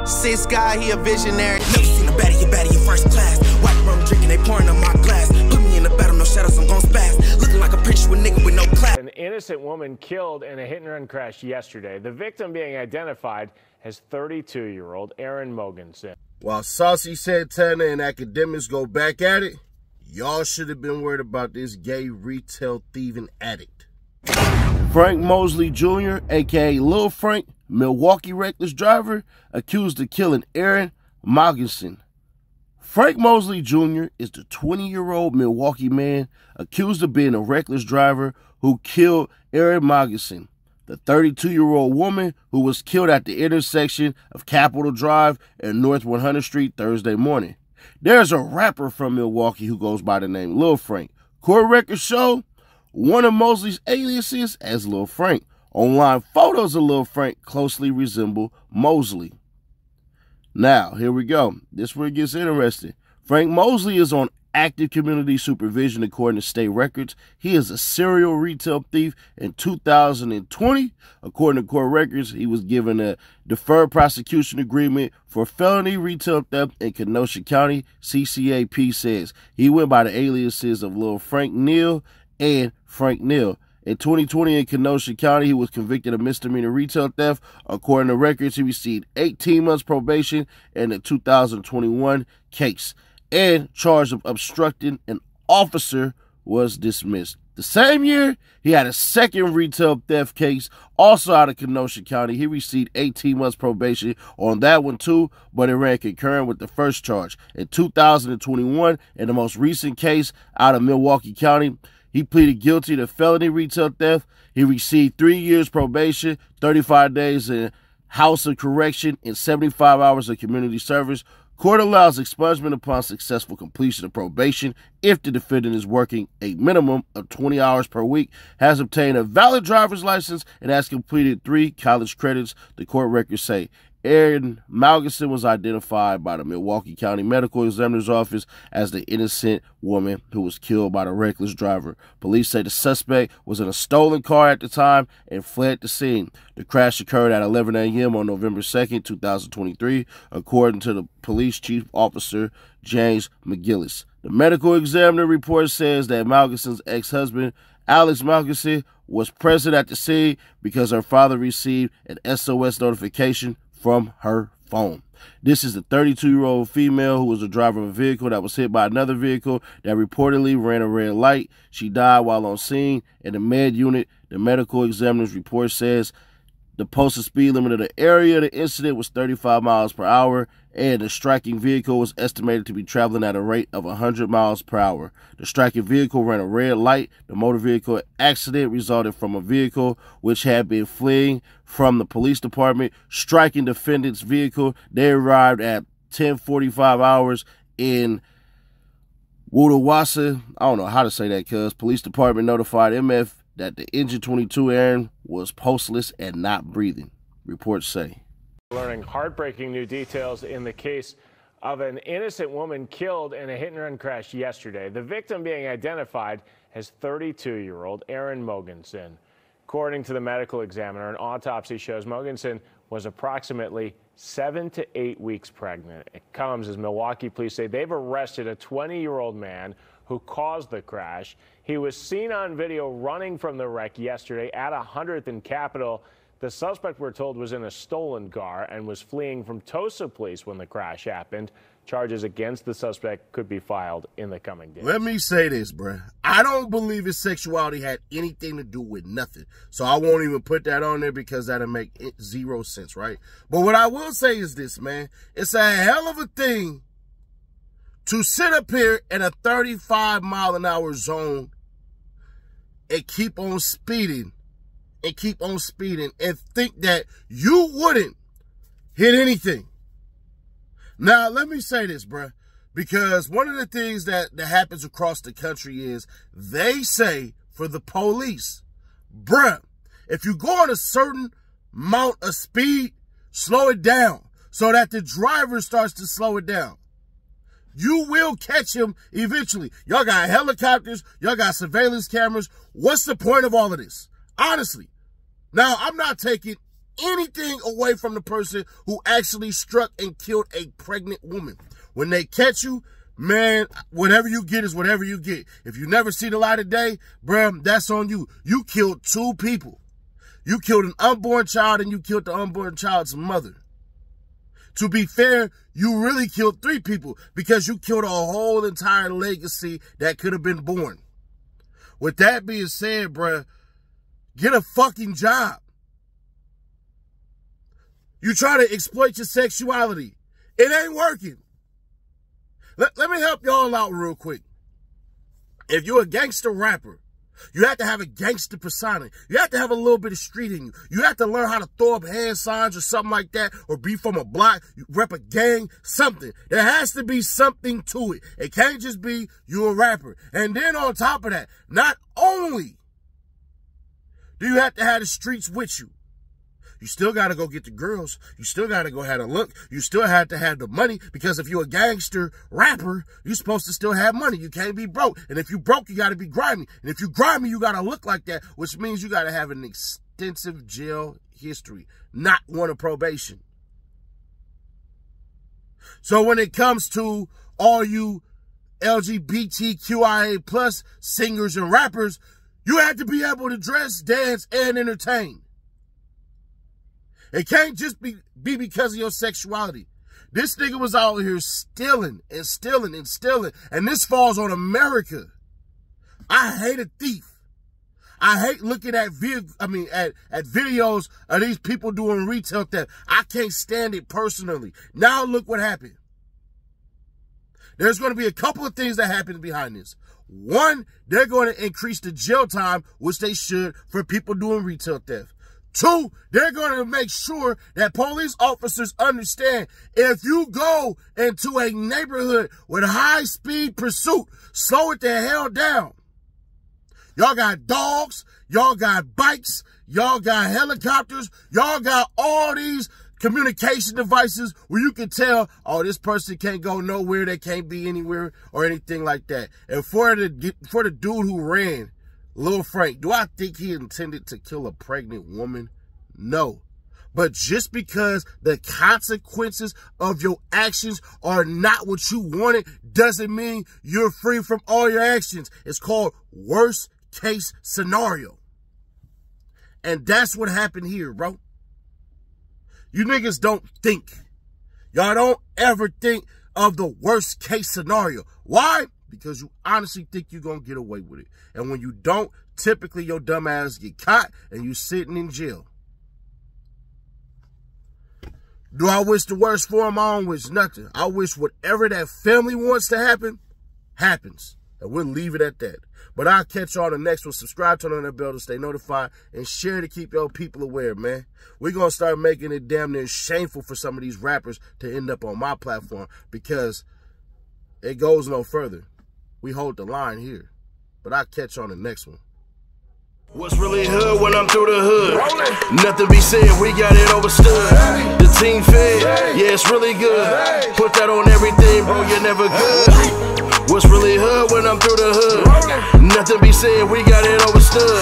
Sis guy, he a visionary. Never seen a baddie, you first class. White rum drinking, they pouring on my glass. Put me in the battle, no shadows, I'm gon' spaz. Looking like a picture with nigga with no class. An innocent woman killed in a hit-and-run crash yesterday. The victim being identified as 32-year-old Erin Mogensen. While Saucy Santana and academics go back at it, y'all should have been worried about this gay retail thieving addict. Frank Mosley Jr., a.k.a. Lil Frank, Milwaukee reckless driver, accused of killing Erin Mogensen. Frank Mosley Jr. is the 20-year-old Milwaukee man accused of being a reckless driver who killed Erin Mogensen, the 32-year-old woman who was killed at the intersection of Capitol Drive and North 100th Street Thursday morning. There's a rapper from Milwaukee who goes by the name Lil Frank. Court records show one of Mosley's aliases as Lil Frank. Online photos of Lil Frank closely resemble Mosley. Now, here we go. This is where it gets interesting. Frank Mosley is on active community supervision according to state records. He is a serial retail thief. In 2020, according to court records, he was given a deferred prosecution agreement for felony retail theft in Kenosha County. CCAP says he went by the aliases of Lil Frank Neal and Frank Neal. In 2020 in Kenosha County, he was convicted of misdemeanor retail theft. According to records, he received 18 months probation in the 2021 case, and charge of obstructing an officer was dismissed. The same year, he had a second retail theft case, also out of Kenosha County. He received 18 months probation on that one too, but it ran concurrent with the first charge. In 2021, in the most recent case out of Milwaukee County, he pleaded guilty to felony retail theft. He received 3 years probation, 35 days in house of correction, and 75 hours of community service. Court allows expungement upon successful completion of probation if the defendant is working a minimum of 20 hours per week, has obtained a valid driver's license, and has completed 3 college credits, the court records say. Erin Mogensen was identified by the Milwaukee County Medical Examiner's Office as the innocent woman who was killed by the reckless driver. Police say the suspect was in a stolen car at the time and fled the scene. The crash occurred at 11 a.m. on November 2nd, 2023, according to the police chief officer, James McGillis. The medical examiner report says that Mogensen's ex-husband, Alex Mogensen, was present at the scene because her father received an SOS notification from her phone. This is the 32-year-old female who was the driver of a vehicle that was hit by another vehicle that reportedly ran a red light. She died while on scene in the med unit. The medical examiner's report says the posted speed limit of the area of the incident was 35 miles per hour, and the striking vehicle was estimated to be traveling at a rate of 100 miles per hour. The striking vehicle ran a red light. The motor vehicle accident resulted from a vehicle which had been fleeing from the police department, striking defendant's vehicle. They arrived at 10:45 hours in Woodawassa. I don't know how to say that, because police department notified MF that the engine 22 Erin was pulseless and not breathing, reports say. Learning heartbreaking new details in the case of an innocent woman killed in a hit-and-run crash yesterday. The victim being identified as 32-year-old Erin Mogensen. According to the medical examiner, an autopsy shows Mogensen was approximately 7 to 8 weeks pregnant. It comes as Milwaukee police say they've arrested a 20-year-old man who caused the crash. He was seen on video running from the wreck yesterday at 100th and Capitol. The suspect, we're told, was in a stolen car and was fleeing from Tosa Police when the crash happened. Charges against the suspect could be filed in the coming days. Let me say this, bruh. I don't believe his sexuality had anything to do with nothing. So I won't even put that on there because that'll make 0 sense, right? But what I will say is this, man. It's a hell of a thing to sit up here in a 35-mile-an-hour zone and keep on speeding and think that you wouldn't hit anything. Now, let me say this, bruh, because one of the things that happens across the country is they say for the police, bruh, if you go on a certain amount of speed, slow it down so that the driver starts to slow it down. You will catch him eventually. Y'all got helicopters. Y'all got surveillance cameras. What's the point of all of this? Honestly. Now, I'm not taking anything away from the person who actually struck and killed a pregnant woman. When they catch you, man, whatever you get is whatever you get. If you never see the light of day, bruh, that's on you. You killed 2 people. You killed an unborn child and you killed the unborn child's mother. To be fair, you really killed 3 people because you killed a whole entire legacy that could have been born. With that being said, bruh, get a fucking job. You try to exploit your sexuality. It ain't working. Let me help y'all out real quick. If you're a gangster rapper, you have to have a gangster persona. You have to have a little bit of street in you. You have to learn how to throw up hand signs or something like that, or be from a block, rep a gang, something. There has to be something to it. It can't just be you a rapper. And then on top of that, not only do you have to have the streets with you, you still got to go get the girls. You still got to go have a look. You still have to have the money, because if you're a gangster rapper, you're supposed to still have money. You can't be broke. And if you broke, you got to be grimy. And if you grimy, you got to look like that, which means you got to have an extensive jail history, not one of probation. So when it comes to all you LGBTQIA plus singers and rappers, you have to be able to dress, dance, and entertain. It can't just be because of your sexuality. This nigga was out here stealing and stealing and stealing, and this falls on America. I hate a thief. I hate looking at videos of these people doing retail theft. I can't stand it personally. Now look what happened. There's going to be a couple of things that happen behind this. One, they're going to increase the jail time, which they should, for people doing retail theft. 2, they're going to make sure that police officers understand, if you go into a neighborhood with high-speed pursuit, slow it the hell down. Y'all got dogs, y'all got bikes, y'all got helicopters, y'all got all these communication devices where you can tell, oh, this person can't go nowhere, they can't be anywhere, or anything like that. And for the dude who ran, Lil Frank, do I think he intended to kill a pregnant woman? No. But just because the consequences of your actions are not what you wanted doesn't mean you're free from all your actions. It's called worst case scenario. And that's what happened here, bro. You niggas don't think. Y'all don't ever think of the worst case scenario. Why? Because you honestly think you're going to get away with it. And when you don't, typically your dumb ass get caught and you sitting in jail. Do I wish the worst for him? I don't wish nothing. I wish whatever that family wants to happen, happens. And we'll leave it at that. But I'll catch y'all the next one. Subscribe, turn on that bell to stay notified, and share to keep your people aware, man. We're going to start making it damn near shameful for some of these rappers to end up on my platform, because it goes no further. We hold the line here. But I'll catch you on the next one. What's really hood when I'm through the hood? Nothing be said, we got it overstood. The team fed, yeah, it's really good. Put that on everything, bro, you're never good. What's really hood when I'm through the hood? Nothing be said, we got it overstood.